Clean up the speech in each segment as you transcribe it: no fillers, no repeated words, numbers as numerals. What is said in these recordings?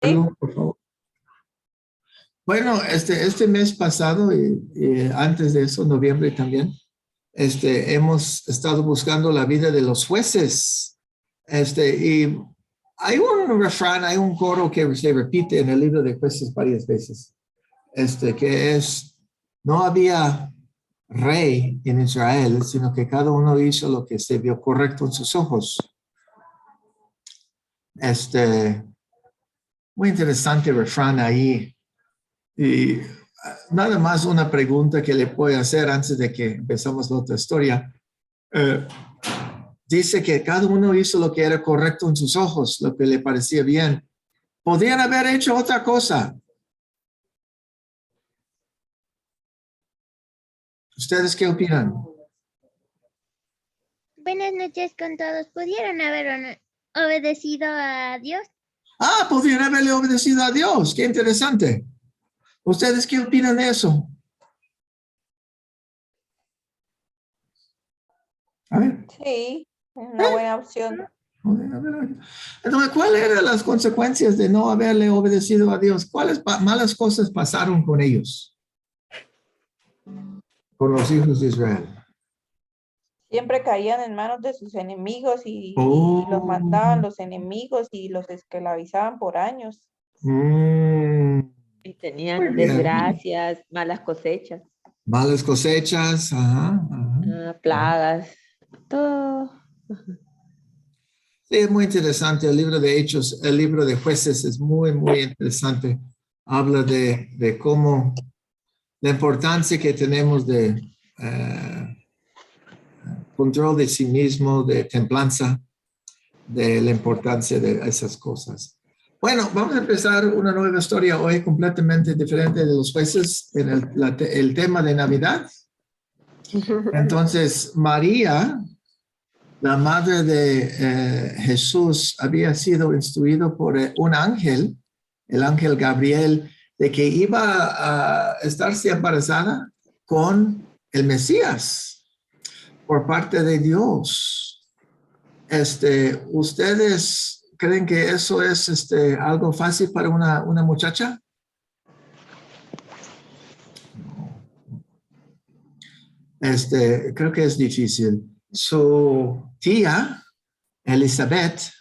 Algo, por favor. Bueno, este mes pasado y antes de eso, noviembre también, hemos estado buscando la vida de los jueces. Y hay un refrán, hay un coro que se repite en el libro de jueces varias veces, que es, no había rey en Israel, sino que cada uno hizo lo que se vio correcto en sus ojos. Muy interesante refrán ahí. Y nada más una pregunta que le puedo hacer antes de que empezamos la otra historia. Dice que cada uno hizo lo que era correcto en sus ojos, lo que le parecía bien. Podrían haber hecho otra cosa. ¿Ustedes qué opinan? Buenas noches con todos. ¿Pudieron haber obedecido a Dios? Podrían haberle obedecido a Dios. Qué interesante. ¿Ustedes qué opinan de eso? A ver. Sí, es una buena opción. Entonces, ¿cuáles eran las consecuencias de no haberle obedecido a Dios? ¿Cuáles malas cosas pasaron con ellos? Con los hijos de Israel. Siempre caían en manos de sus enemigos y los mataban los enemigos y los esclavizaban por años. Y tenían desgracias, malas cosechas. Malas cosechas, Plagas, todo. Sí, es muy interesante. El libro de Hechos, el libro de Jueces es muy, muy interesante. Habla de cómo la importancia que tenemos de control de sí mismo, de templanza, de la importancia de esas cosas. Bueno, vamos a empezar una nueva historia hoy completamente diferente de los jueces en el tema de Navidad. Entonces, María, la madre de Jesús, había sido instruido por un ángel, el ángel Gabriel, de que iba a estarse embarazada con el Mesías por parte de Dios. ¿Ustedes creen que eso es algo fácil para una muchacha? Creo que es difícil. Su tía, Elizabeth,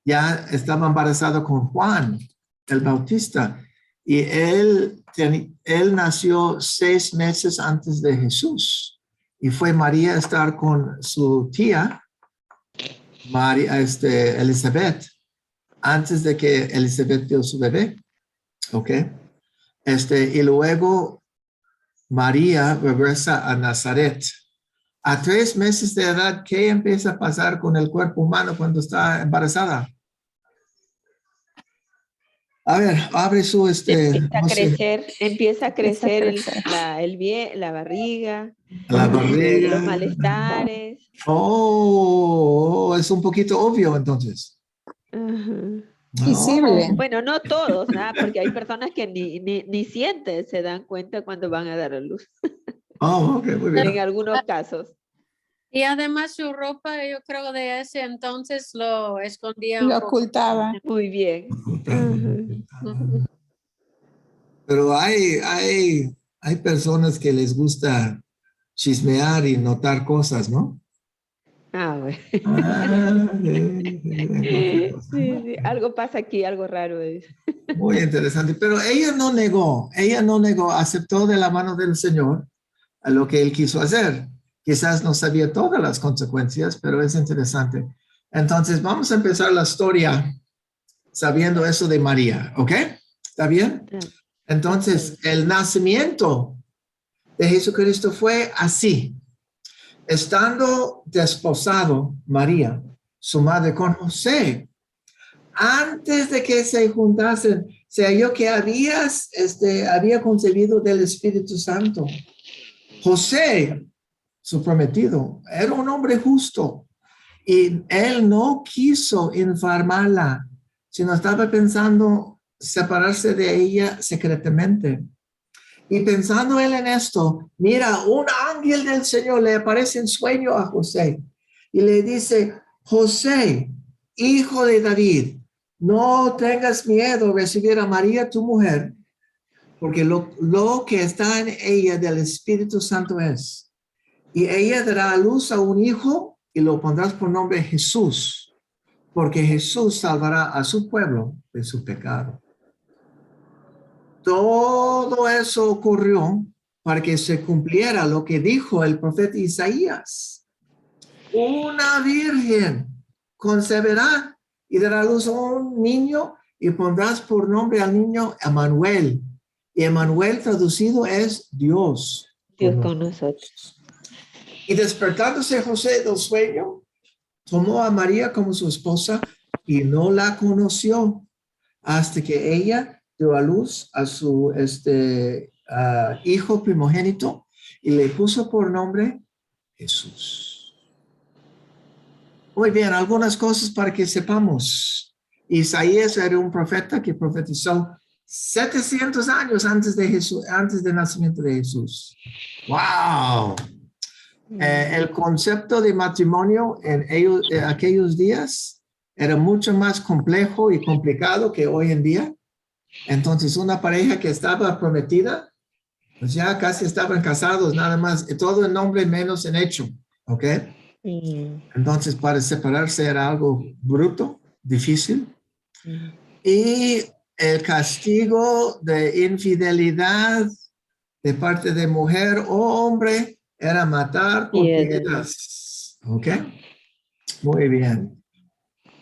ya estaba embarazada con Juan, el Bautista, y él nació 6 meses antes de Jesús. Y fue María a estar con su tía, Elizabeth, antes de que Elizabeth dio su bebé. ¿Ok? Y luego María regresa a Nazaret. A 3 meses de edad, ¿qué empieza a pasar con el cuerpo humano cuando está embarazada? A ver, abre su empieza a crecer la barriga, la barriga, los malestares. Es un poquito obvio entonces. Visible. Bueno, no todos, porque hay personas que ni sienten, se dan cuenta cuando van a dar a luz. Okay, muy bien. En algunos casos. Y además su ropa, yo creo de ese entonces lo escondía. Lo ocultaba. Muy bien. Pero hay personas que les gusta chismear y notar cosas, ¿no? Bueno. Sí, algo pasa aquí, algo raro es. Muy interesante, pero ella no negó, aceptó de la mano del Señor a lo que él quiso hacer. Quizás no sabía todas las consecuencias, pero es interesante. Entonces, vamos a empezar la historia sabiendo eso de María, ¿ok? ¿Está bien? Entonces, el nacimiento de Jesucristo fue así. Estando desposado María, su madre, con José, antes de que se juntasen, se halló que había concebido del Espíritu Santo. José, su prometido, era un hombre justo y él no quiso enfermarla, sino estaba pensando separarse de ella secretamente. Y pensando él en esto, mira, un ángel del Señor le aparece en sueño a José y le dice: José, hijo de David, no tengas miedo de recibir a María, tu mujer, porque lo que está en ella del Espíritu Santo es. Y ella dará a luz a un hijo y lo pondrás por nombre Jesús, porque Jesús salvará a su pueblo de su pecado. Todo eso ocurrió para que se cumpliera lo que dijo el profeta Isaías. Una virgen concebirá y dará a luz a un niño y pondrás por nombre al niño Emmanuel. Y Emmanuel traducido es Dios. Dios con nosotros. Y despertándose José del sueño, tomó a María como su esposa y no la conoció hasta que ella dio a luz a su hijo primogénito y le puso por nombre Jesús. Muy bien, algunas cosas para que sepamos. Isaías era un profeta que profetizó 700 años antes de Jesús, antes del nacimiento de Jesús. ¡Wow! El concepto de matrimonio en aquellos días era mucho más complejo y complicado que hoy en día. Entonces, una pareja que estaba prometida, pues ya casi estaban casados, nada más, todo en nombre menos en hecho, ¿ok? Entonces, para separarse era algo bruto, difícil. Y el castigo de infidelidad de parte de mujer o hombre era matar por piedras. ¿Ok? Muy bien.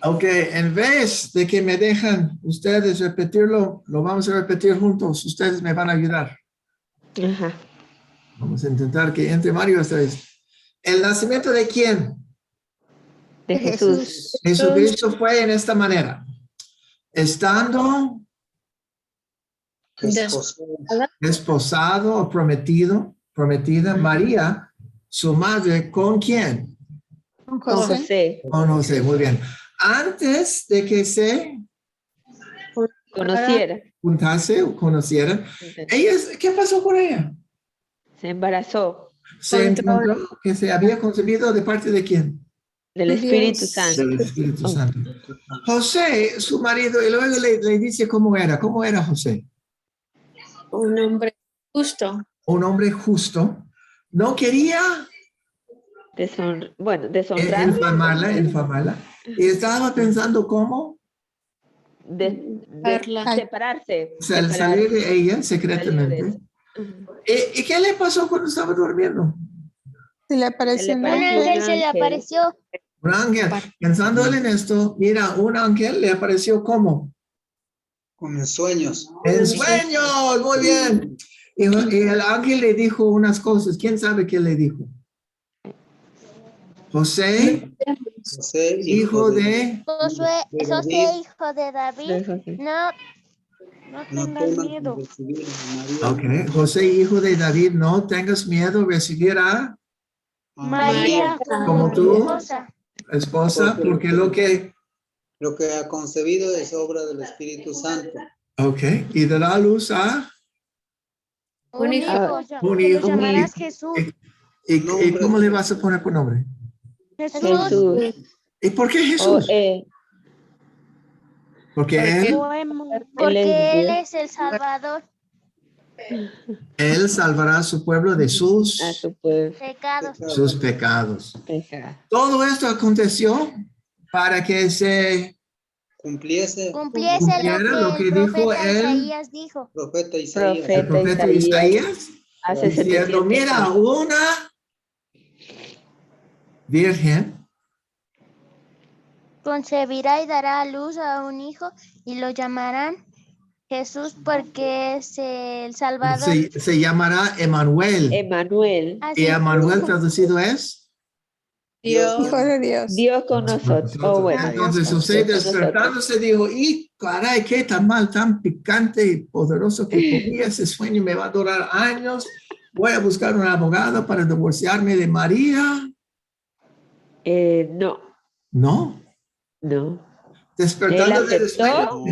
Ok, en vez de que me dejan ustedes repetirlo, lo vamos a repetir juntos. Ustedes me van a ayudar. Ajá. Vamos a intentar que entre Mario ustedes. ¿El nacimiento de quién? De Jesús. Jesucristo fue en esta manera. Estando desposado o prometida, María, su madre, ¿con quién? Con José. Con José, muy bien. Antes de que se Conociera. juntase o conociera, ¿qué pasó con ella? Se embarazó. Se encontró que se había concebido de parte de quién? Del Espíritu Santo. Del Espíritu Santo. José, su marido, y luego le dice cómo era José. Un hombre justo. Un hombre justo. No quería deshonrar. Infamarla. Y estaba pensando cómo separarse. Salir de ella secretamente. ¿Y qué le pasó cuando estaba durmiendo? Se le apareció un ángel, se le apareció. Un ángel. Pensando él en esto, mira, un ángel le apareció ¿cómo? Con sueños. En sueños, muy bien. Y el ángel le dijo unas cosas. ¿Quién sabe qué le dijo? José, hijo de David, no tengas miedo. Ok, José, hijo de David, no tengas miedo de recibir a María como tu esposa, porque lo que ha concebido es obra del Espíritu Santo. ok, y dará a luz a un hijo. Lo llamarás Jesús. ¿Y cómo le vas a poner por nombre? Jesús. ¿Y por qué Jesús? Porque Él es el Salvador. Él salvará a su pueblo de sus pecados. Todo esto aconteció para que se cumpliese lo que dijo Isaías dijo. El profeta Isaías. Diciendo, mira, una virgen concebirá y dará a luz a un hijo y lo llamarán Jesús porque es el Salvador. Se llamará Emmanuel. Y Emmanuel traducido es Dios. Hijo de Dios. Dios con nosotros. Oh, bueno. Entonces José despertándose dijo, y caray, qué tan mal, tan picante y poderoso que comía ese sueño me va a durar años. Voy a buscar un abogado para divorciarme de María. No. No. Despertando del sueño.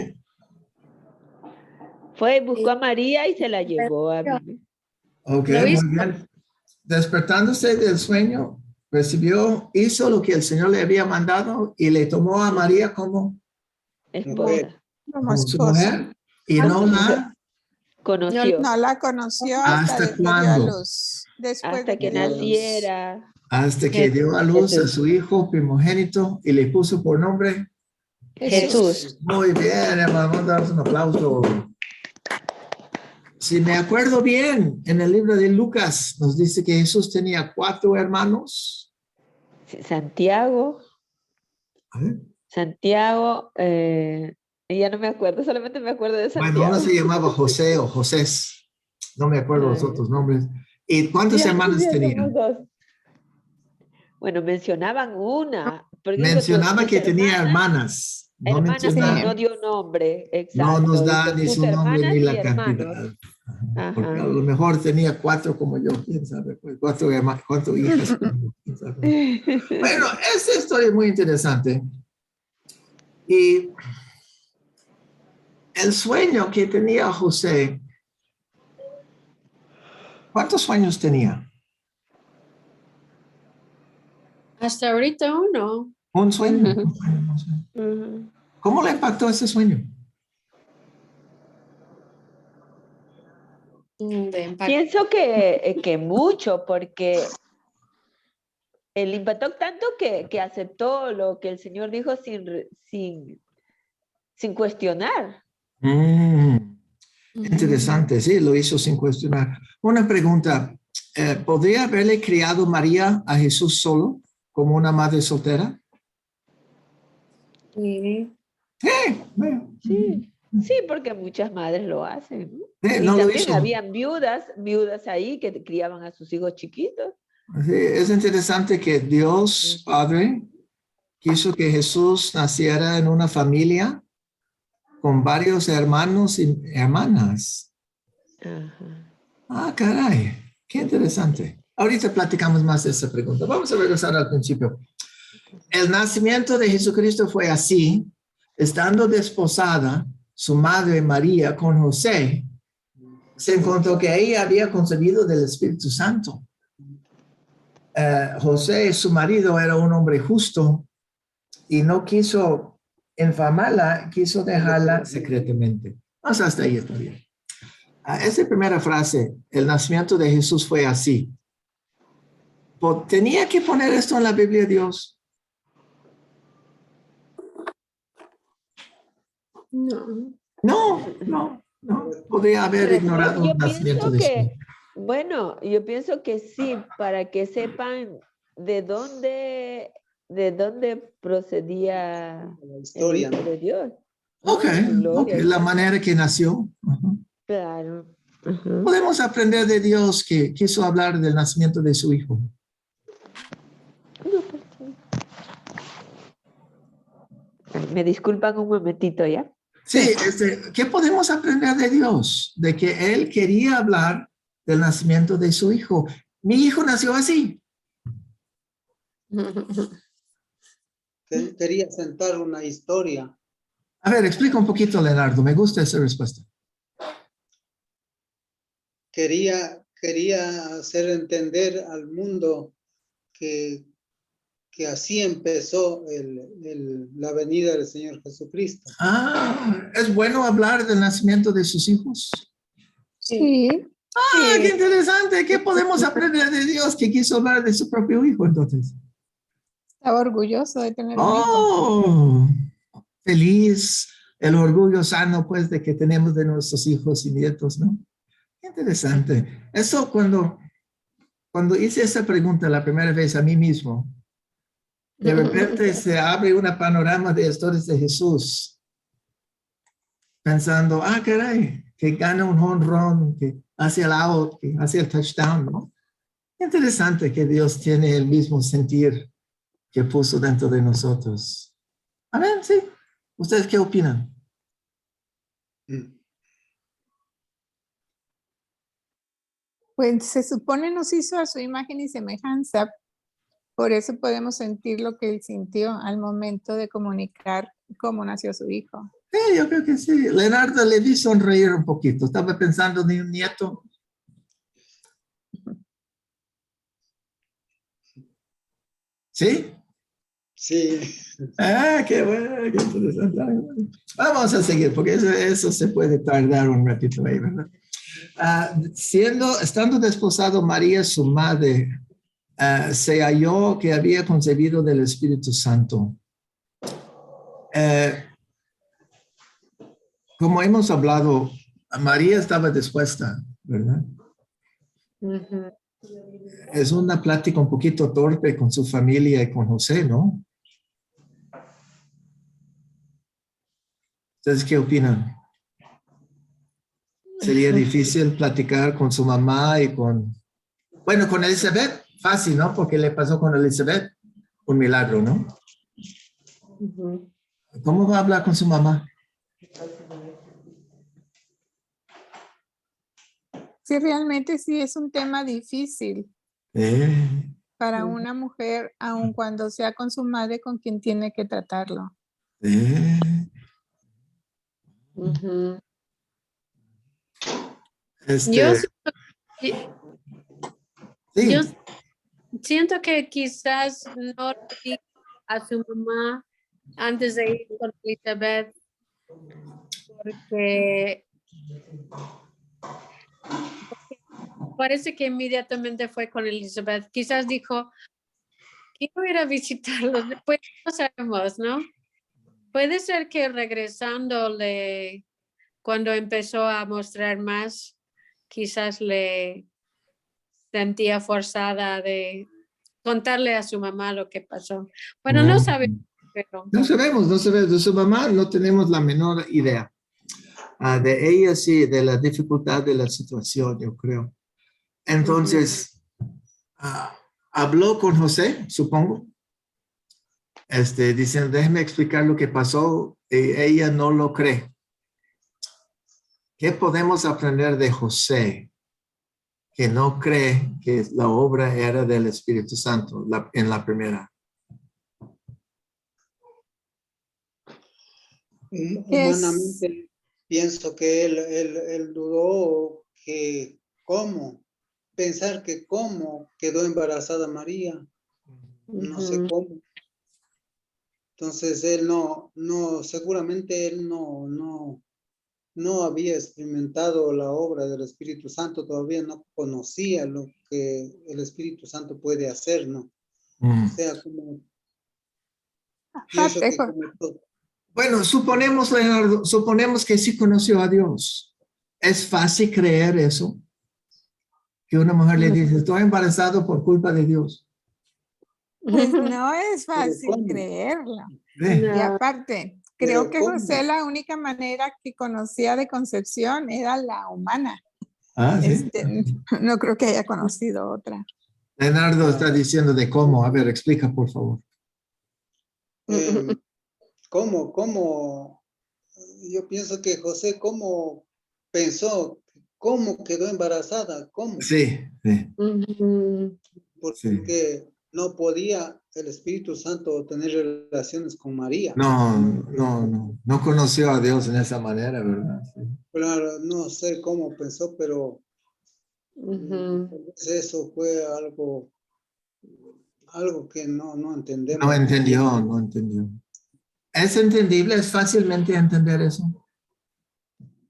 Fue, buscó a María y se la llevó a mí. Ok, muy bien. Despertándose del sueño, hizo lo que el Señor le había mandado y le tomó a María como esposa. Como como su esposa. mujer y no la Conoció No la conoció ¿Hasta hasta que dio a cuándo? luz. Después hasta de que dio a luz. naciera. hasta que dio a luz a Jesús. su hijo primogénito y le puso por nombre. Jesús. Muy bien, hermano, vamos a darles un aplauso. Si me acuerdo bien, en el libro de Lucas nos dice que Jesús tenía 4 hermanos. Santiago. A ver. Santiago, ya no me acuerdo, solamente me acuerdo de Bueno, Santiago. uno se llamaba José o José, no me acuerdo los otros nombres. ¿Y cuántos hermanos Ya tenía? somos 2. Bueno, mencionaban una. Porque digo, Mencionaba tus que tenía hermanas, hermanas, no pero menciona, no dio nombre, no nos exacto. da Dice, ni tus su nombre ni hermanas y la hermanos. cantidad. Ajá. Porque a lo mejor tenía 4 como yo, quién sabe, pues, 4 hermanos, 4 hijas. Quién sabe. Bueno, esta historia es muy interesante. Y el sueño que tenía José, ¿cuántos sueños tenía? Hasta ahorita uno. Un sueño. Ujú. Un sueño, un sueño. Ujú. ¿Cómo le impactó ese sueño? De impacto. Pienso que mucho, porque el impactó tanto que aceptó lo que el Señor dijo sin cuestionar. Interesante, sí, lo hizo sin cuestionar. Una pregunta, ¿podría haberle criado María a Jesús solo, como una madre soltera? Sí. Bueno, Sí, sí, porque muchas madres lo hacen, ¿no? Y no lo también hizo. habían viudas ahí que criaban a sus hijos chiquitos. Sí, es interesante que Dios Padre quiso que Jesús naciera en una familia con varios hermanos y hermanas. Ajá. Ah, caray, qué interesante. Ahorita platicamos más de esa pregunta. Vamos a regresar al principio. El nacimiento de Jesucristo fue así, estando desposada su madre María con José, se encontró que ella había concebido del Espíritu Santo. José, su marido, era un hombre justo y no quiso infamarla, quiso dejarla secretamente. Vamos hasta ahí está bien. Esa primera frase, el nacimiento de Jesús fue así. ¿Tenía que poner esto en la Biblia, Dios? No. Podría haber ignorado el nacimiento de Jesús. Bueno, yo pienso que sí, para que sepan de dónde procedía La historia, el Hijo de Dios. Ok, la manera que nació. Claro. Ajá. Podemos aprender de Dios que quiso hablar del nacimiento de su hijo. Me disculpan un momentito, ¿ya? Sí, ¿qué podemos aprender de Dios? De que Él quería hablar del nacimiento de su hijo. Mi hijo nació así. quería sentar una historia. A ver, explica un poquito, Leonardo. Me gusta esa respuesta. Quería hacer entender al mundo que así empezó la venida del Señor Jesucristo. ¿Es bueno hablar del nacimiento de sus hijos? Sí. Qué interesante. ¿Qué podemos aprender de Dios que quiso hablar de su propio hijo entonces? Estaba orgulloso de tener un hijo. Feliz, el orgullo sano pues de que tenemos de nuestros hijos y nietos, ¿no? Qué interesante. Eso cuando hice esa pregunta la primera vez a mí mismo, de repente se abre una panorama de historias de Jesús, pensando, caray, que gana un home run, que hace el out, que hace el touchdown, ¿no? Interesante que Dios tiene el mismo sentir que puso dentro de nosotros. A ver, sí. ¿Ustedes qué opinan? Pues se supone nos hizo a su imagen y semejanza. Por eso podemos sentir lo que él sintió al momento de comunicar cómo nació su hijo. Sí, yo creo que sí. Leonardo le vi sonreír un poquito. Estaba pensando en un nieto. ¿Sí? Sí. Ah, qué bueno, qué interesante. Vamos a seguir, porque eso se puede tardar un ratito ahí, ¿verdad? Estando desposado María, su madre, se halló que había concebido del Espíritu Santo. Como hemos hablado, María estaba dispuesta, ¿verdad? Ujú. Es una plática un poquito torpe con su familia y con José, ¿no? ¿Ustedes qué opinan? Sería difícil platicar con su mamá y bueno, con Elizabeth, fácil, ¿no? Porque le pasó con Elizabeth un milagro, ¿no? Ujú. ¿Cómo va a hablar con su mamá? Sí, realmente sí es un tema difícil para una mujer, aun cuando sea con su madre con quien tiene que tratarlo. Ujú. Yo, Sí. yo siento que quizás no le dijo a su mamá antes de ir con Elizabeth, porque parece que inmediatamente fue con Elizabeth. Quizás dijo, quiero ir a visitarlos. Pues no sabemos, ¿no? Puede ser que regresándole, cuando empezó a mostrar más, quizás le sentía forzada de contarle a su mamá lo que pasó. Bueno, no sabemos, pero No sabemos. De su mamá no tenemos la menor idea. De ella sí, de la dificultad de la situación, yo creo. Entonces, habló con José, supongo, diciendo, déjeme explicar lo que pasó. Ella no lo cree. ¿Qué podemos aprender de José que no cree que la obra era del Espíritu Santo en la primera? Humanamente pienso que él dudó que pensar que cómo quedó embarazada María, no sé Ujú. cómo. Entonces seguramente él no había experimentado la obra del Espíritu Santo, todavía no conocía lo que el Espíritu Santo puede hacer, ¿no? O sea, como pienso Aparte, que como todo. Bueno, suponemos, Leonardo, suponemos que sí conoció a Dios. ¿Es fácil creer eso? Que una mujer le dice, estoy embarazado por culpa de Dios. pues no es Pero fácil ¿cómo? creerlo. ¿Ve? Y No. aparte, creo Pero que ¿cómo? José la única manera que conocía de concepción era la humana. Sí. No creo que haya conocido otra. Leonardo está diciendo de cómo. A ver, explica, por favor. ¿Cómo? Yo pienso que José, ¿cómo pensó? ¿Cómo quedó embarazada? ¿Cómo? Sí, sí, Ujú. sí. Porque no podía el Espíritu Santo tener relaciones con María. No conoció a Dios en esa manera, ¿verdad? Sí. Claro, no sé cómo pensó, pero Ujú. tal vez eso fue algo que no No entendemos muy entendió, bien. no entendió. ¿Es entendible? ¿Es fácilmente entender eso?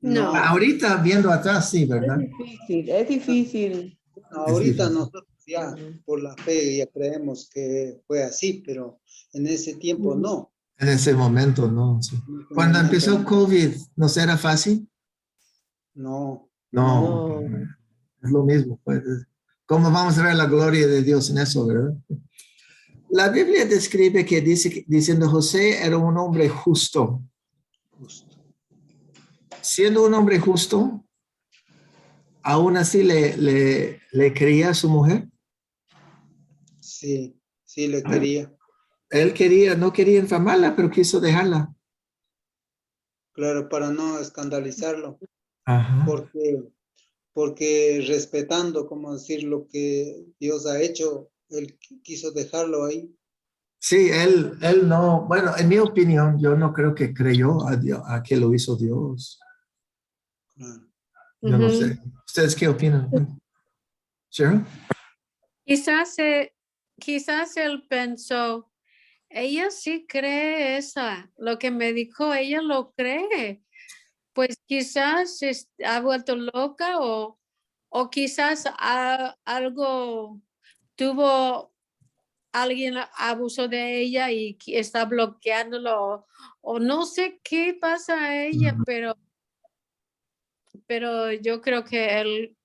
No, Ahorita viendo atrás, sí, es ¿verdad? difícil, es difícil. Es Ahorita difícil. nosotros ya por la fe ya creemos que fue así, pero en ese tiempo Ujú. no. En ese momento, no. Sí. En ese Cuando momento empezó COVID, ¿no será fácil? no. No, No. es lo mismo. Pues. ¿Cómo vamos a ver la gloria de Dios en eso, verdad? La Biblia describe que diciendo José era un hombre justo. Justo. Siendo un hombre justo, aún así le creía a su mujer. Sí, sí le quería. Él no quería enfermarla, pero quiso dejarla. Claro, para no escandalizarlo, Ajá. porque respetando, como decir, lo que Dios ha hecho, él quiso dejarlo ahí. Sí, él no, bueno, en mi opinión, yo no creo que creyó a Dios, a que lo hizo Dios. Claro. Yo no Ujú. sé. ¿Ustedes qué opinan? Sharon? quizás él pensó, ella sí cree lo que me dijo, ella lo cree. Pues quizás ha vuelto loca o quizás algo tuvo, alguien abusó de ella y está bloqueándolo o no sé qué pasa a ella, pero yo creo que él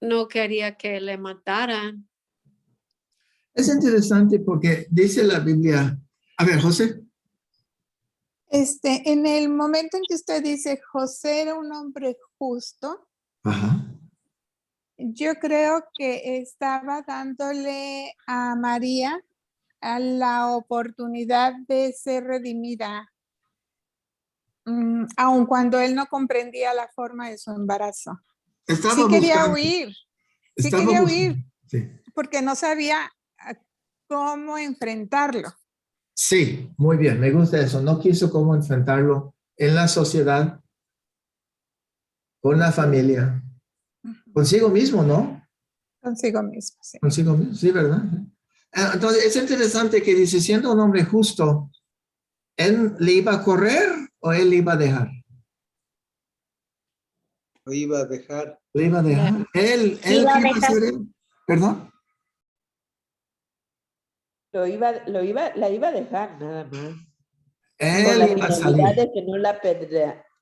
no quería que le mataran. Es interesante porque dice la Biblia, a ver, José. En el momento en que usted dice José era un hombre justo, Ajá. yo creo que estaba dándole a María la oportunidad de ser redimida, aun cuando él no comprendía la forma de su embarazo. Sí quería huir, sí, porque no sabía cómo enfrentarlo. Sí, muy bien, me gusta eso. No quiso cómo enfrentarlo en la sociedad, con la familia, consigo mismo, ¿no? Consigo mismo, sí. Consigo mismo, sí, ¿verdad? Entonces, es interesante que dice, siendo un hombre justo, ¿él le iba a correr o él le iba a dejar? Lo iba a dejar. Le iba a dejar. ¿Él qué iba a hacer él? ¿Perdón? La iba a dejar nada más. Él Con la iba a finalidad salir. de que no la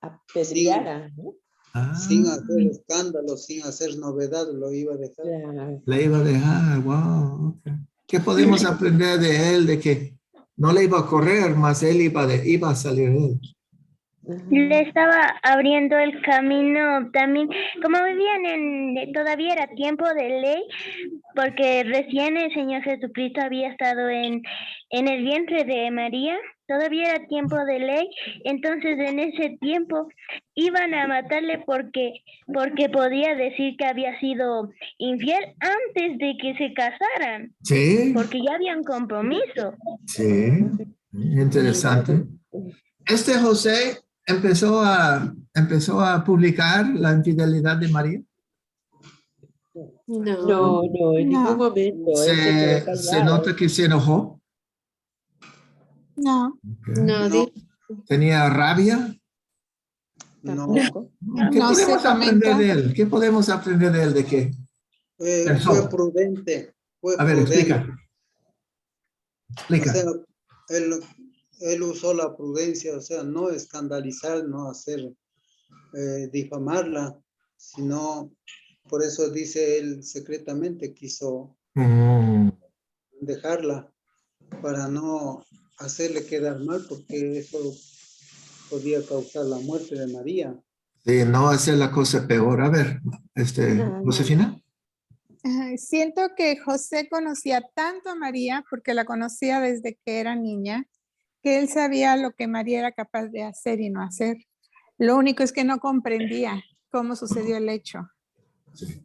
apedreara, ¿no? Sin hacer escándalo, sin hacer novedad, lo iba a dejar. Le iba a dejar, wow. Okay. ¿Qué podemos aprender de él? De que no le iba a correr, más él iba a salir él. Le estaba abriendo el camino también, como vivían todavía era tiempo de ley, porque recién el Señor Jesucristo había estado en el vientre de María, todavía era tiempo de ley, entonces en ese tiempo iban a matarle porque podía decir que había sido infiel antes de que se casaran. Sí. Porque ya había un compromiso. Sí, interesante. Este José empezó a publicar la infidelidad de María. No, en ningún momento. Se nota que se enojó. No. Okay. no. Tenía rabia. No. ¿Qué No podemos se aprender comenta. de él? ¿Qué podemos aprender de él? ¿De qué? Fue prudente. A ver, explica. O sea, él usó la prudencia, o sea, no escandalizar, no hacer, difamarla, sino, por eso dice él secretamente quiso dejarla para no hacerle quedar mal, porque eso podía causar la muerte de María. Sí, no hacer la cosa peor. A ver, Josefina. Siento que José conocía tanto a María, porque la conocía desde que era niña, que él sabía lo que María era capaz de hacer y no hacer. Lo único es que no comprendía cómo sucedió el hecho. Sí.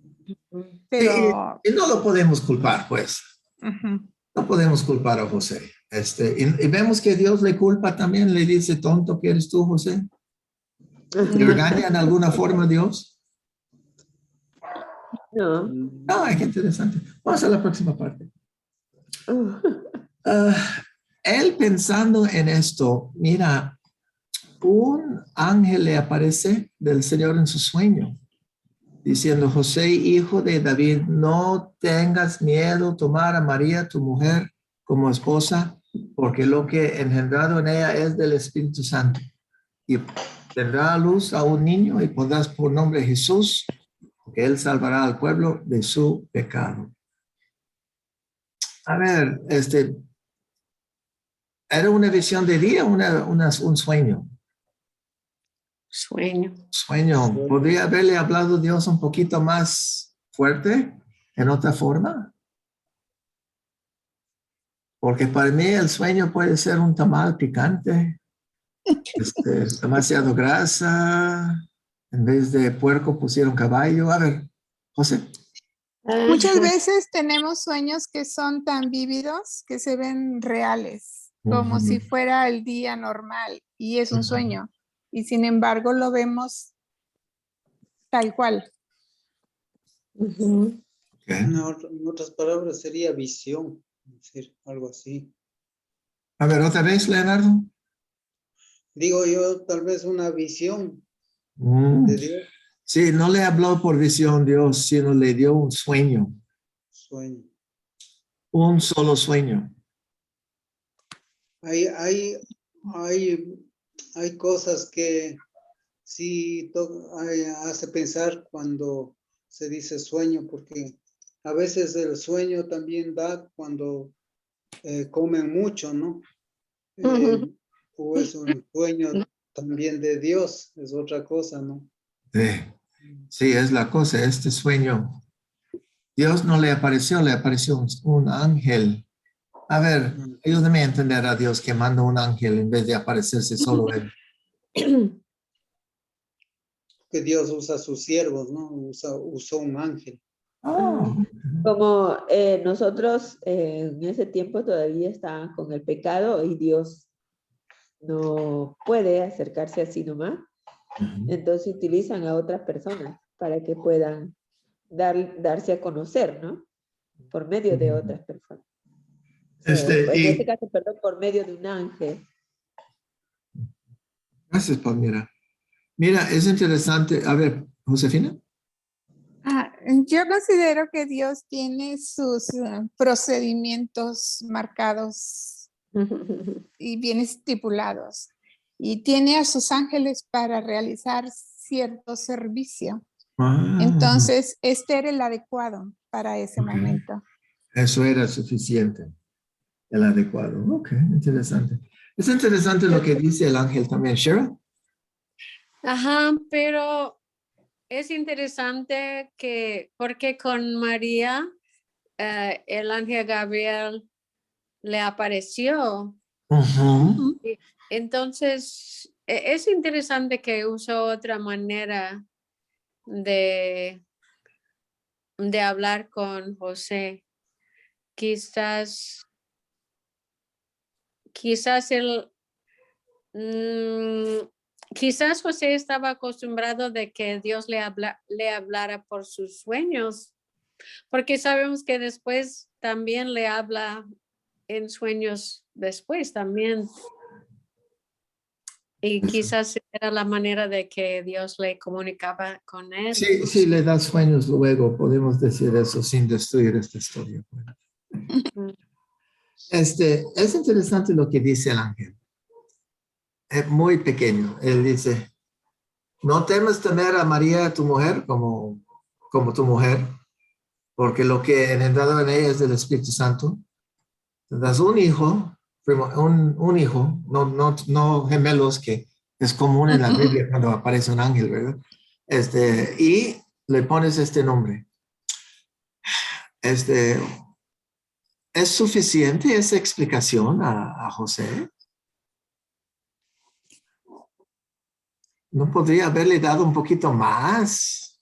Pero y no lo podemos culpar, pues. No podemos culpar a José. Y vemos que Dios le culpa también, le dice, tonto que eres tú, José. ¿Le regaña en alguna forma Dios? No. No, es interesante. Vamos a la próxima parte. Él pensando en esto, mira, un ángel le aparece del Señor en su sueño, diciendo, José, hijo de David, no tengas miedo tomar a María, tu mujer, como esposa, porque lo que engendrado en ella es del Espíritu Santo. Y tendrá a luz a un niño y pondrás por nombre Jesús, porque él salvará al pueblo de su pecado. A ver, ¿era una visión de día o un sueño? Sueño. ¿Podría haberle hablado Dios un poquito más fuerte, en otra forma? Porque para mí el sueño puede ser un tamal picante, demasiado grasa, en vez de puerco pusieron caballo. A ver, José. muchas veces tenemos sueños que son tan vívidos que se ven reales, como si fuera el día normal y es un sueño. Y sin embargo lo vemos tal cual. Okay. No, en otras palabras sería visión, es decir, algo así. A ver, otra vez, Leonardo. Digo yo, tal vez una visión Mm. de Dios, Sí, no le habló por visión Dios, sino le dio un sueño, sueño. un solo sueño. Hay cosas que sí hace pensar cuando se dice sueño, porque a veces el sueño también da cuando comen mucho, ¿no? O es un sueño también de Dios, es otra cosa, ¿no? Sí, es la cosa, este sueño. Dios no le apareció un ángel. A ver, ayúdame a entender a Dios que manda un ángel en vez de aparecerse solo él. Que Dios usa a sus siervos, ¿no? Usó un ángel. Oh. Como nosotros en ese tiempo todavía está con el pecado y Dios no puede acercarse así nomás, entonces utilizan a otras personas para que puedan darse a conocer, ¿no? Por medio de otras personas. En este caso, perdón, por medio de un ángel. Gracias, Palmira. Mira, es interesante. A ver, Josefina. Yo considero que Dios tiene sus procedimientos marcados y bien estipulados. Y tiene a sus ángeles para realizar cierto servicio. Entonces, este era el adecuado para ese momento. Eso era suficiente, el adecuado. Ok, interesante. Es interesante lo que dice el ángel también, Cheryl. Ajá, pero es interesante que, porque con María, el ángel Gabriel le apareció. Entonces, es interesante que usó otra manera de hablar con José. Quizás quizás José estaba acostumbrado de que Dios le hablara por sus sueños, porque sabemos que después también le habla en sueños después también. Y quizás era la manera de que Dios le comunicaba con él. Sí, sí, le da sueños luego, podemos decir eso sin destruir esta historia. Es interesante lo que dice el ángel. Es muy pequeño. Él dice, no temas tener a María, tu mujer, como tu mujer, porque lo que engendrado en ella es del Espíritu Santo. Tendrás un hijo, un hijo, no gemelos, que es común en la Biblia cuando aparece un ángel, ¿verdad? Y le pones este nombre. ¿Es suficiente esa explicación a José? ¿No podría haberle dado un poquito más?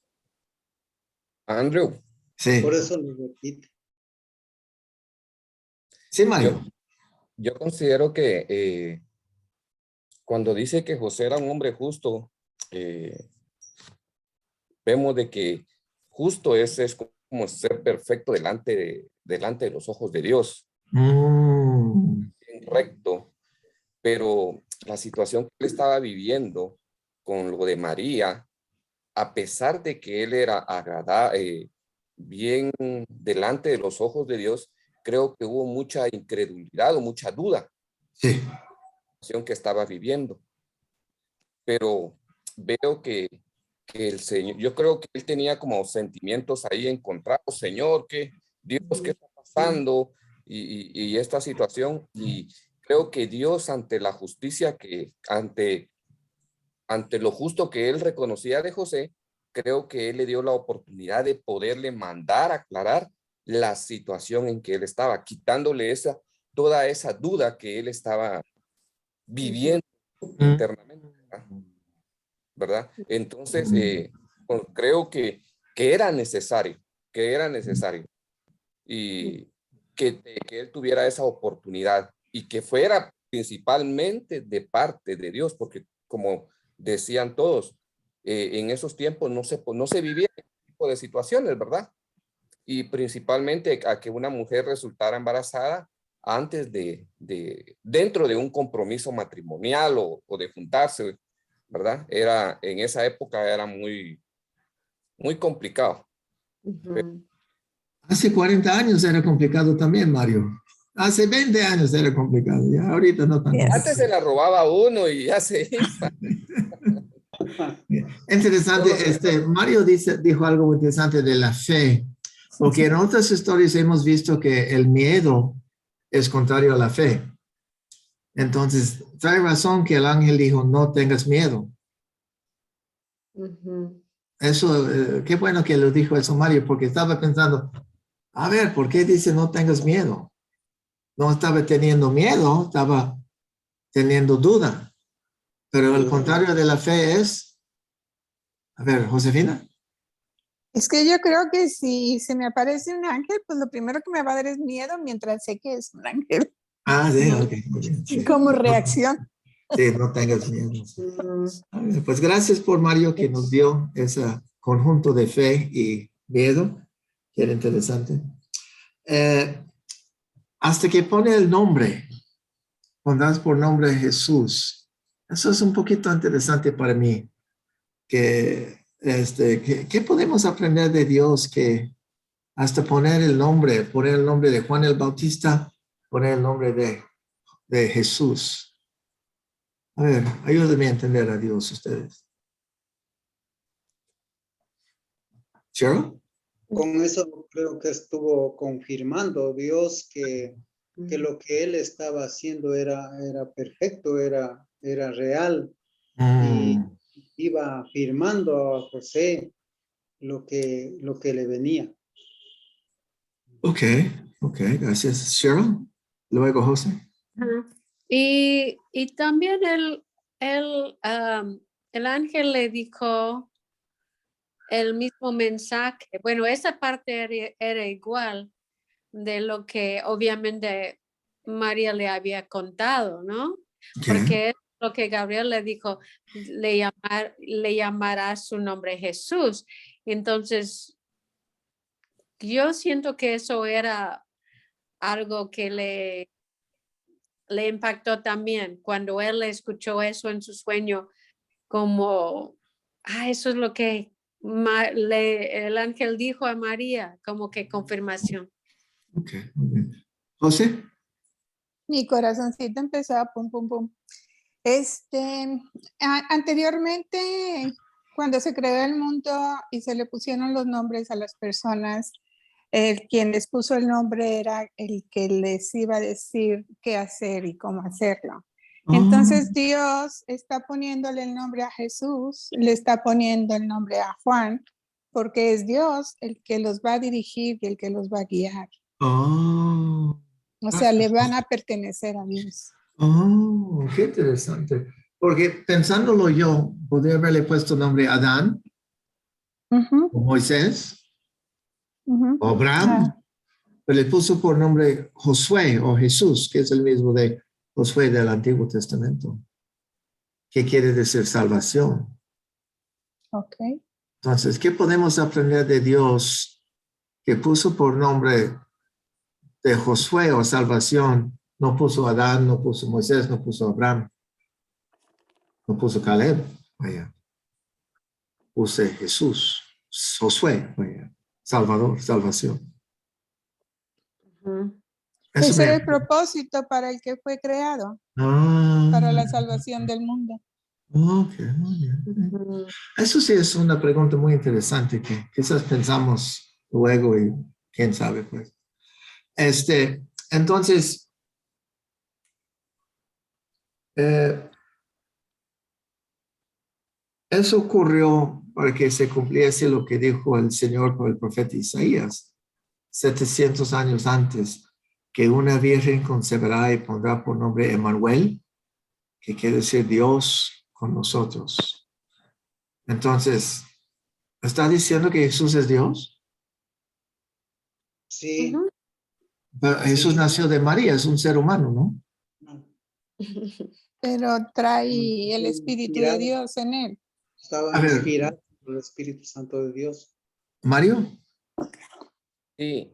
Andrew. Sí. Por eso lo repite. Sí, Mario. Yo considero que cuando dice que José era un hombre justo, vemos de que justo es como ser perfecto delante de los ojos de Dios. Recto. Pero la situación que él estaba viviendo con lo de María, a pesar de que él era bien delante de los ojos de Dios, creo que hubo mucha incredulidad o mucha duda. Sí. Que estaba viviendo. Pero veo que el Señor, yo creo que él tenía como sentimientos ahí encontrados. Señor, ¿qué está pasando? Y esta situación, y creo que Dios, ante la justicia ante lo justo que él reconocía de José, creo que él le dio la oportunidad de poderle mandar a aclarar la situación en que él estaba, quitándole toda esa duda que él estaba viviendo internamente, ¿verdad? Entonces, creo que era necesario, y que él tuviera esa oportunidad y que fuera principalmente de parte de Dios, porque como decían todos, en esos tiempos no se vivía este tipo de situaciones, ¿verdad? Y principalmente a que una mujer resultara embarazada antes dentro de un compromiso matrimonial o de juntarse, ¿verdad? En esa época era muy, muy complicado. Hace 40 años era complicado también, Mario. Hace 20 años era complicado, ya ahorita no tan complicado. Antes se la robaba uno y ya se iba. Interesante, Mario dijo algo muy interesante de la fe, porque en otras historias hemos visto que el miedo es contrario a la fe. Entonces, trae razón que el ángel dijo, no tengas miedo. Eso, qué bueno que lo dijo eso Mario, porque estaba pensando, a ver, ¿por qué dice no tengas miedo? No estaba teniendo miedo, estaba teniendo duda. Pero el contrario de la fe es, a ver, Josefina. Es que yo creo que si se me aparece un ángel, pues lo primero que me va a dar es miedo mientras sé que es un ángel. Ah, sí, ok, muy bien. Sí. Como reacción. Sí, no tengas miedo. Pues gracias por Mario que nos dio ese conjunto de fe y miedo, que era interesante. Hasta que pone el nombre, pondrás por nombre Jesús. Eso es un poquito interesante para mí. ¿Qué podemos aprender de Dios que hasta poner el nombre de Juan el Bautista, poner el nombre de Jesús? A ver, ayúdenme a entender a Dios ustedes. ¿Cheryl? Con eso creo que estuvo confirmando Dios que lo que él estaba haciendo era perfecto, era real. Y iba afirmando a José lo que le venía. Ok, gracias. Cheryl, luego José. Y también el ángel le dijo el mismo mensaje. Bueno, esa parte era igual de lo que obviamente María le había contado, ¿no? Okay. Porque es lo que Gabriel le dijo, le llamará su nombre Jesús. Entonces, yo siento que eso era algo que le impactó también cuando él escuchó eso en su sueño, como, eso es lo que el ángel dijo a María, como que confirmación. Ok, muy bien. José. Mi corazoncito empezó a pum, pum, pum. Anteriormente, cuando se creó el mundo y se le pusieron los nombres a las personas, quien les puso el nombre era el que les iba a decir qué hacer y cómo hacerlo. Entonces Dios está poniéndole el nombre a Jesús, le está poniendo el nombre a Juan, porque es Dios el que los va a dirigir y el que los va a guiar. O sea, le van a pertenecer a Dios. Qué interesante. Porque pensándolo yo, podría haberle puesto nombre a Adán, o Moisés, o Abraham, pero le puso por nombre Josué o Jesús, que es el mismo de Josué del Antiguo Testamento, que quiere decir salvación. Ok. Entonces, ¿qué podemos aprender de Dios que puso por nombre de Josué o salvación? No puso Adán, no puso Moisés, no puso Abraham, no puso Caleb, vaya. Puse Jesús, Josué, vaya. Salvador, salvación. Ese era el propósito para el que fue creado, para la salvación del mundo. Ok, muy bien. Eso sí es una pregunta muy interesante que quizás pensamos luego y quién sabe, pues. Entonces, eso ocurrió para que se cumpliese lo que dijo el Señor por el profeta Isaías, 700 años antes, que una virgen concebirá y pondrá por nombre Emmanuel, que quiere decir Dios con nosotros. Entonces, ¿está diciendo que Jesús es Dios? Sí. Pero Jesús nació de María, es un ser humano, ¿no? Pero trae el Espíritu de Dios en él. Estaba inspirado por el Espíritu Santo de Dios. Mario. Sí,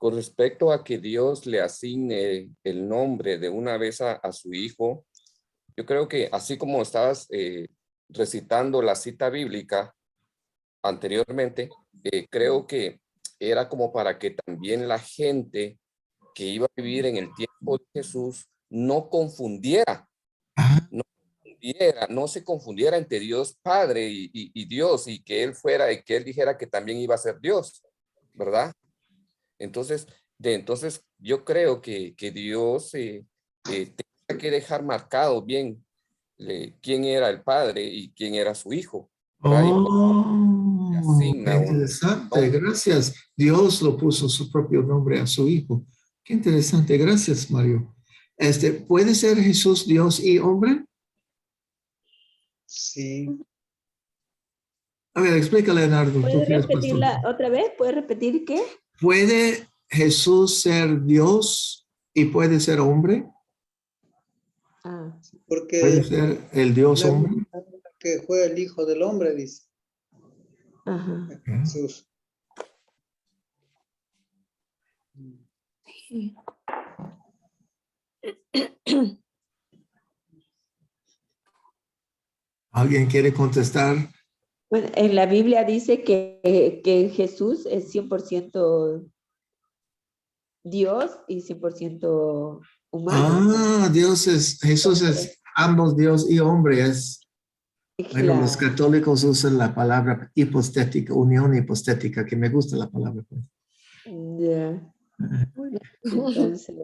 con respecto a que Dios le asigne el nombre de una vez a su hijo, yo creo que así como estabas recitando la cita bíblica anteriormente, creo que era como para que también la gente que iba a vivir en el tiempo de Jesús no confundiera, no se confundiera entre Dios Padre y Dios, y que él fuera, y que él dijera que también iba a ser Dios, ¿verdad? Entonces yo creo que Dios tenía que dejar marcado bien quién era el Padre y quién era su hijo. Interesante, gracias. Dios lo puso su propio nombre a su hijo. Qué interesante, gracias, Mario. ¿Puede ser Jesús Dios y hombre? Sí. A ver, explícale, Leonardo. ¿Puedes repetirla otra vez? ¿Puedes repetir qué? ¿Puede Jesús ser Dios y puede ser hombre? Porque ¿Puede ser el Dios hombre? Que fue el hijo del hombre, dice. Ajá. Jesús. Sí. ¿Alguien quiere contestar? Bueno, en la Biblia dice que Jesús es 100% Dios y 100% humano. Jesús es ambos Dios y hombre. Bueno, los católicos usan la palabra hipostética, unión hipostética, que me gusta la palabra. Ya. Bueno, entonces,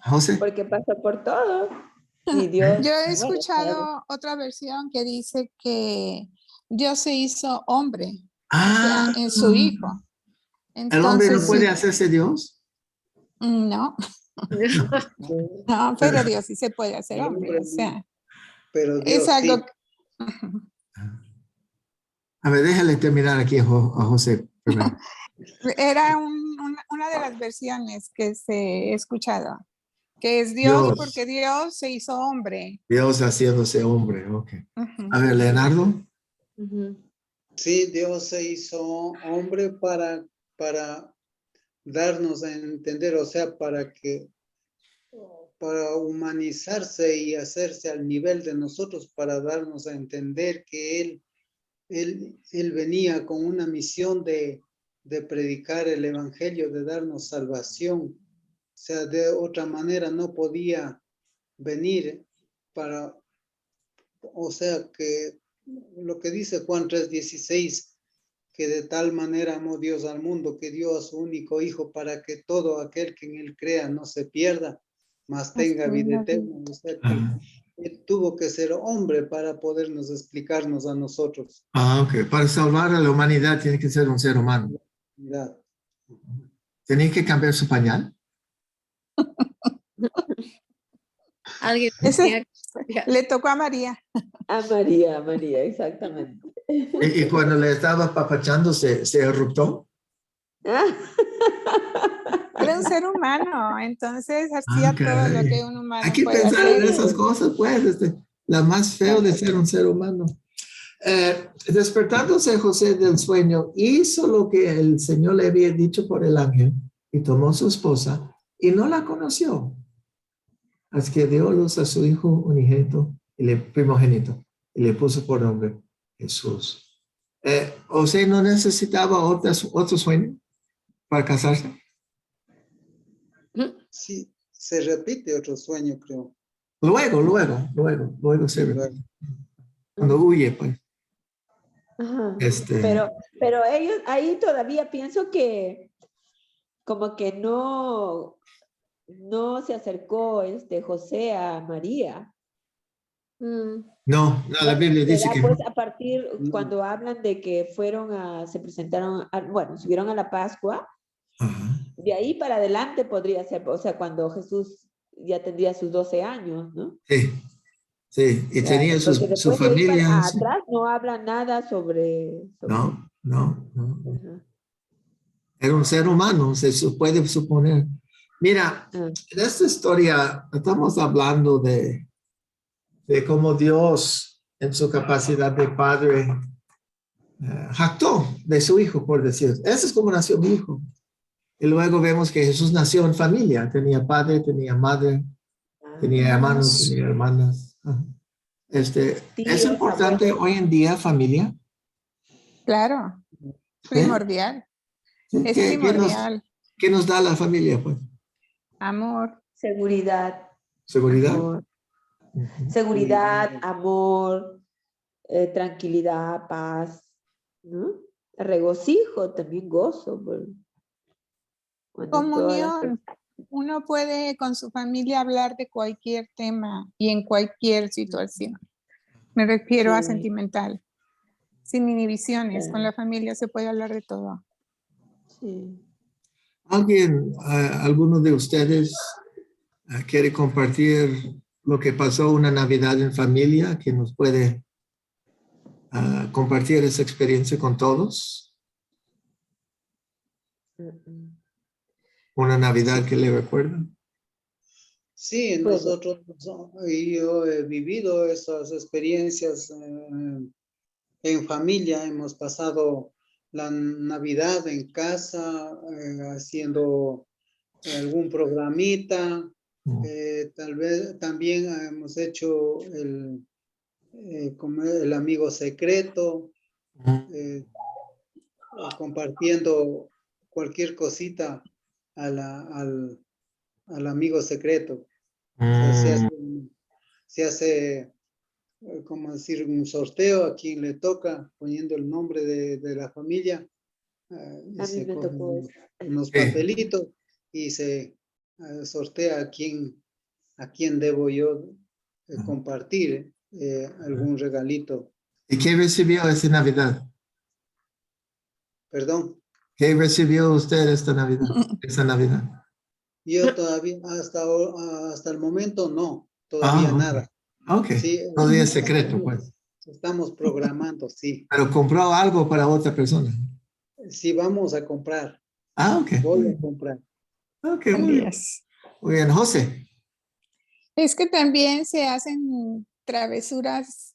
José. porque pasó por todo. Y Dios, yo he escuchado otra versión que dice que Dios se hizo hombre, o sea, en su hijo. Entonces, ¿el hombre no puede hacerse Dios? No. No, pero Dios sí se puede hacer hombre, o sea. Pero Dios es algo. Sí. A ver, déjale terminar aquí a José primero. Era una de las versiones que se he escuchado, que es Dios porque Dios se hizo hombre. Dios haciéndose hombre, ok. A ver, Leonardo. Sí, Dios se hizo hombre para darnos a entender, o sea, para humanizarse y hacerse al nivel de nosotros, para darnos a entender que él venía con una misión de predicar el evangelio, de darnos salvación. O sea, de otra manera no podía venir o sea, que lo que dice Juan 3:16, que de tal manera amó Dios al mundo, que dio a su único hijo para que todo aquel que en él crea no se pierda, mas tenga vida eterna. O sea, que él tuvo que ser hombre para podernos explicarnos a nosotros. Ok. Para salvar a la humanidad tiene que ser un ser humano. ¿Tenía que cambiar su pañal? Alguien le tocó a María. A María, exactamente. Y cuando le estaba papachando, ¿se eruptó? Era un ser humano, entonces hacía todo lo que un humano Hay que puede pensar hacer. en esas cosas, pues, la más feo de ser un ser humano. Despertándose José del sueño, hizo lo que el Señor le había dicho por el ángel y tomó a su esposa y no la conoció. Así que dio luz a su hijo unigénito, primogénito, y le puso por nombre Jesús. José no necesitaba otro sueño para casarse. Sí, se repite otro sueño, creo. Luego se repite. Cuando huye, pues. Ajá. Pero ellos, ahí todavía pienso que como que no se acercó José a María. No, la Biblia dice que pues a partir cuando hablan de que se presentaron, subieron a la Pascua, de ahí para adelante podría ser, o sea, cuando Jesús ya tendría sus 12 años, ¿no? Sí, y tenía su familia. Atrás no habla nada sobre... No. Era un ser humano, se puede suponer. Mira, en esta historia estamos hablando de cómo Dios, en su capacidad de padre, jactó de su hijo, por decir. Eso es como nació mi hijo. Y luego vemos que Jesús nació en familia. Tenía padre, tenía madre, tenía hermanos, tenía hermanas. ¿Es importante hoy en día familia? Claro, primordial. Es primordial. ¿Qué nos da la familia, pues? Amor. Seguridad. ¿Seguridad? Amor. Seguridad, amor, tranquilidad, paz, ¿no? Regocijo, también gozo. Comunión. Uno puede con su familia hablar de cualquier tema y en cualquier situación. Me refiero a sentimental. Sin inhibiciones. Con la familia se puede hablar de todo. Sí. ¿Alguno de ustedes quiere compartir lo que pasó una Navidad en familia, que nos puede compartir esa experiencia con todos? Una Navidad que le recuerda. Sí, nosotros, yo he vivido esas experiencias en familia. Hemos pasado la Navidad en casa, haciendo algún programita. Tal vez también hemos hecho como el amigo secreto, compartiendo cualquier cosita al amigo secreto. O sea, se hace, como decir, un sorteo a quien le toca, poniendo el nombre de la familia. Y se cogen unos papelitos y se sortea a quién debo yo compartir algún regalito. ¿Y qué recibió esa Navidad? Perdón. ¿Qué recibió usted esa Navidad? Yo todavía, hasta el momento no, todavía nada. Ok, Sí, todavía es secreto, pues. Estamos programando, sí. Pero compró algo para otra persona. Sí, vamos a comprar. Ok. Voy a comprar. Ok, muy bien. Muy bien, José. Es que también se hacen travesuras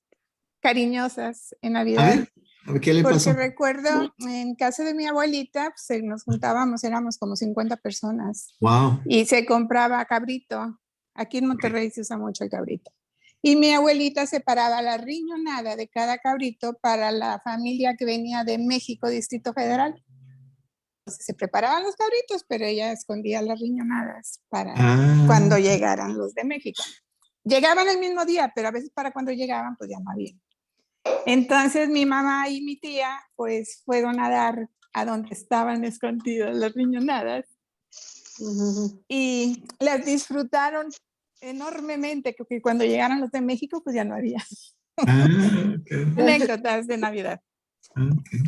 cariñosas en Navidad. A ver, ¿qué le pasó? Porque recuerdo en casa de mi abuelita, pues nos juntábamos, éramos como 50 personas. Wow. Y se compraba cabrito. Aquí en Monterrey se usa mucho el cabrito. Y mi abuelita separaba la riñonada de cada cabrito para la familia que venía de México, Distrito Federal. Entonces se preparaban los cabritos, pero ella escondía las riñonadas para cuando llegaran los de México. Llegaban el mismo día, pero a veces para cuando llegaban, pues ya no había. Entonces mi mamá y mi tía, pues fueron a dar a donde estaban escondidas las riñonadas y las disfrutaron enormemente, porque cuando llegaron los de México, pues ya no había. Anécdotas de Navidad.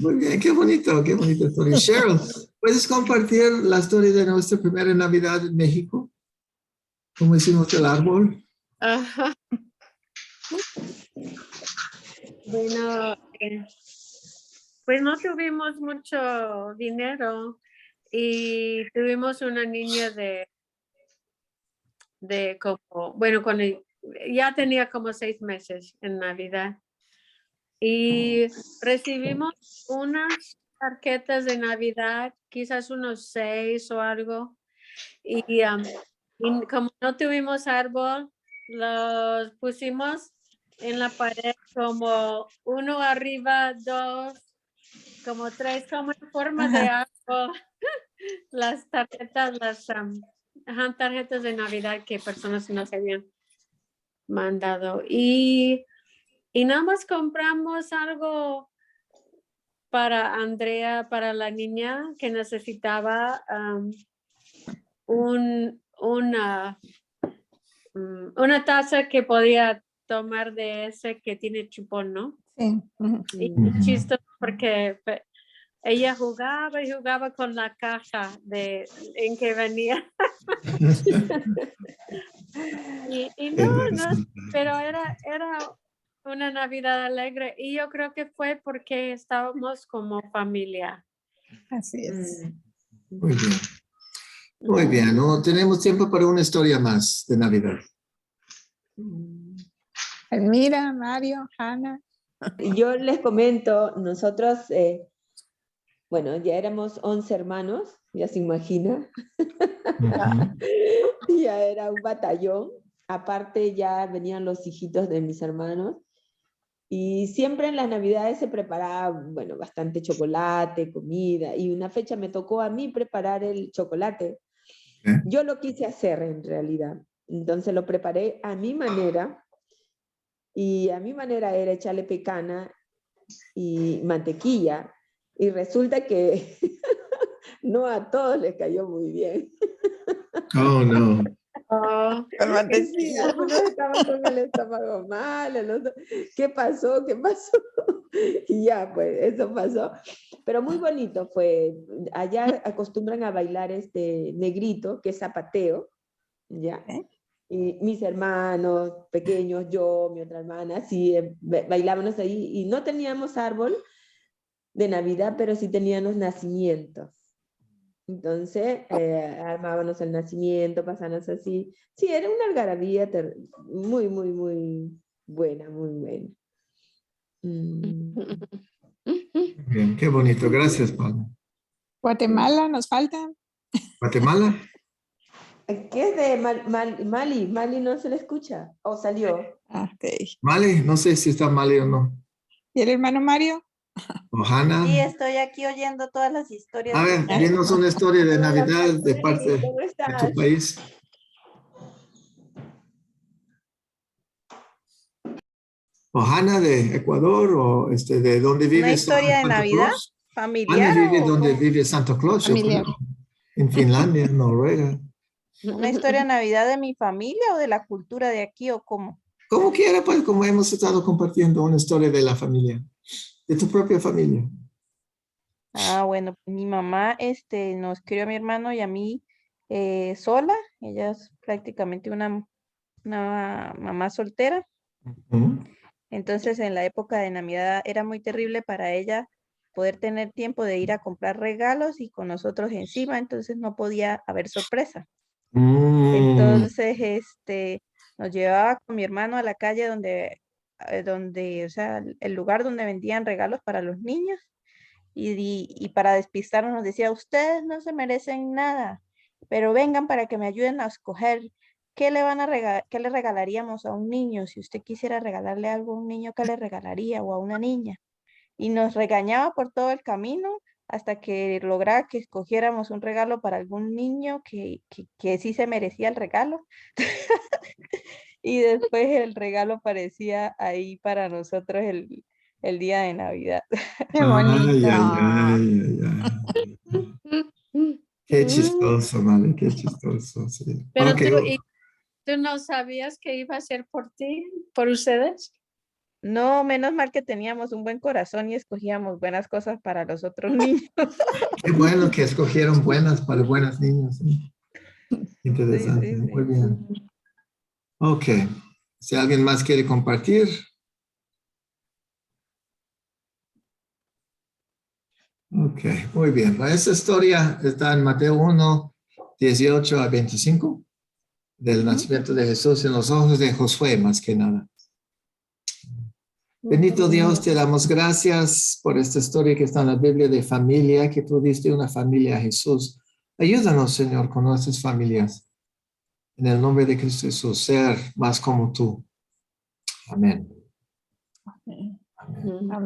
Muy bien, qué bonita historia. Cheryl, ¿puedes compartir la historia de nuestra primera Navidad en México? ¿Cómo hicimos el árbol? Ajá. Bueno, pues no tuvimos mucho dinero y tuvimos una niña de como, bueno, ya tenía como 6 meses en Navidad y recibimos unas tarjetas de Navidad, quizás unos 6 o algo, y como no tuvimos árbol, los pusimos en la pared como 1 arriba, 2, como 3, como en forma de árbol. Las tarjetas, tarjetas de Navidad que personas nos habían mandado. Y nada más compramos algo para Andrea, para la niña que necesitaba una taza que podía tomar de ese que tiene chupón, ¿no? Sí. Y chistoso porque ella jugaba y jugaba con la caja en que venía. y no, pero era una Navidad alegre y yo creo que fue porque estábamos como familia. Así es. Muy bien. Muy bien, ¿no? Tenemos tiempo para una historia más de Navidad. Elmira, Mario, Hanna. Yo les comento, nosotros, bueno, ya éramos 11 hermanos ya se imagina. Ya era un batallón. Aparte ya venían los hijitos de mis hermanos. Y siempre en las Navidades se preparaba, bueno, bastante chocolate, comida. Y una fecha me tocó a mí preparar el chocolate. Yo lo quise hacer en realidad. Entonces lo preparé a mi manera. Y a mi manera era echarle pecana y mantequilla. Y resulta que no a todos les cayó muy bien. Oh, no. Con mantequilla. Sí, algunos estaban con el estómago mal, el otro, ¿qué pasó? ¿Qué pasó? Y ya, pues, eso pasó. Pero muy bonito fue. Allá acostumbran a bailar este negrito, que es zapateo, ¿ya? Y mis hermanos pequeños, yo, mi otra hermana, así bailábamos ahí. Y no teníamos árbol de Navidad, pero sí teníamos nacimientos. Entonces, armábamos el nacimiento, pasábamos así. Sí, era una algarabía muy, muy, muy buena, muy buena. Bien, qué bonito. Gracias, Pablo. Guatemala nos falta. ¿Guatemala? ¿Qué es de Mali? Mali no se le escucha. ¿O salió? Ok. Male, no sé si está Male o no. ¿Y el hermano Mario? Ohana. Sí, estoy aquí oyendo todas las historias. A ver, dinos una historia de Navidad de parte de ¿Cómo estás? tu país. Ohana de Ecuador o de dónde vive ¿Una historia de Santa Navidad Claus. familiar Ana vive o donde cómo? vive Santa Claus, yo Familiar. creo. En Finlandia, en Noruega. ¿Una historia de Navidad de mi familia o de la cultura de aquí o cómo? Como quiera, pues, como hemos estado compartiendo una historia de la familia, de tu propia familia. Ah, bueno, mi mamá nos crió a mi hermano y a mí sola. Ella es prácticamente una mamá soltera. Ujú. Entonces, en la época de Navidad era muy terrible para ella poder tener tiempo de ir a comprar regalos y con nosotros encima, entonces no podía haber sorpresa. Entonces, nos llevaba con mi hermano a la calle o sea, el lugar donde vendían regalos para los niños y para despistarnos nos decía, ustedes no se merecen nada, pero vengan para que me ayuden a escoger qué qué le regalaríamos a un niño. Si usted quisiera regalarle algo a un niño, ¿qué le regalaría? O a una niña. Y nos regañaba por todo el camino hasta que lograba que escogiéramos un regalo para algún niño que sí se merecía el regalo. Y después el regalo aparecía ahí para nosotros el día de Navidad. Qué Ay, bonito. ay, ay, ay. Qué chistoso, vale, qué chistoso. Sí. Pero Ok, tú no sabías que iba a ser por ti, por ustedes. No, menos mal que teníamos un buen corazón y escogíamos buenas cosas para los otros niños. qué bueno que escogieron buenas para buenas niñas. ¿Sí? Sí, Interesante, sí, muy sí. bien. Ok, si alguien más quiere compartir. Ok, muy bien. Bueno, esta historia está en Mateo 1, 18 a 25, del nacimiento de Jesús en los ojos de Josué, más que nada. Bendito Dios, te damos gracias por esta historia que está en la Biblia de familia, que tú diste una familia a Jesús. Ayúdanos, Señor, con nuestras familias. En el nombre de Cristo Jesús, ser más como tú. Amén. Amén.